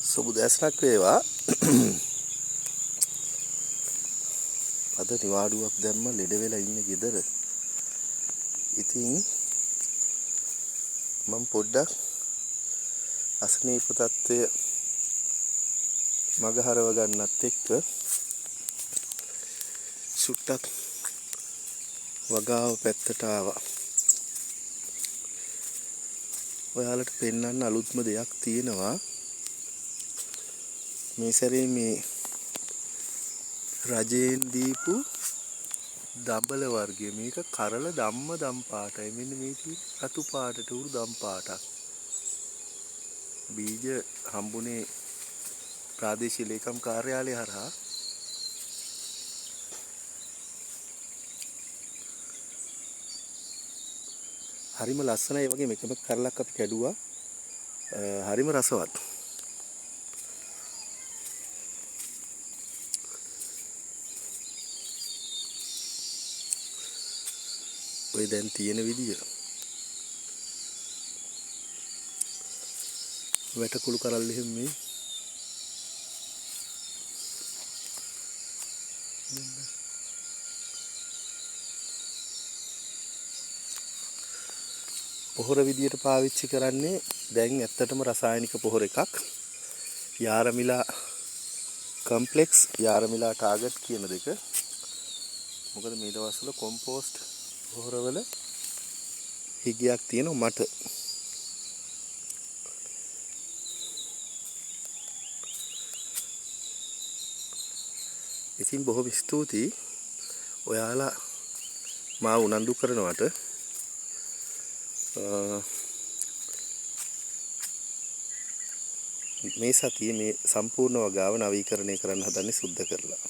සුබ දැසනක් වේවා. අද නිවාඩුවක් දැම්ම ලෙඩ වෙලා ඉන්නේ ගෙදර. ඉතින් මම පොඩ්ඩක් අසනීප තත්ත්වය මගහරව ගන්නත් එක්ක සුට්ටක් වගාව පැත්තට ආවා. ඔයාලට පෙන්වන්න අලුත්ම දෙයක් තියෙනවා. මේ සැරේ මේ රජයෙන් දීපු දබල වර්ගය මේක කරල දම් පාටයි. මෙන්න මේක රතු පාටට උරු දම් පාටක්. බීජ හම්බුනේ ප්‍රාදේශීය ලේකම් කාර්යාලය හරහා. හරිම ලස්සනයි. ඒ වගේම එකම කරලක් අපි කැඩුවා. හරිම රසවත්. ඔය දැන් තියෙන විදිය වැටකුළු කරල් එහෙම මේ පොහොර විදියට පාවිච්චි කරන්නේ දැන් ඇත්තටම රසායනික පොහොර එකක්. යාරමිලා කම්ප්ලෙක්ස් යාරමිලා ටාගට් කියන දෙක. මොකද මේ දවස්වල කොම්පෝස්ට් පොහොරවල හිගයක් තියෙනවා මට. ඉතින් බොහොම ස්තුතියි ඔයාලා මාව උනන්දු කරනවට. මේ සතියේ මේ සම්පූර්ණ වගාව නවීකරණය කරන්න හදන්නේ සුද්ධ කරලා.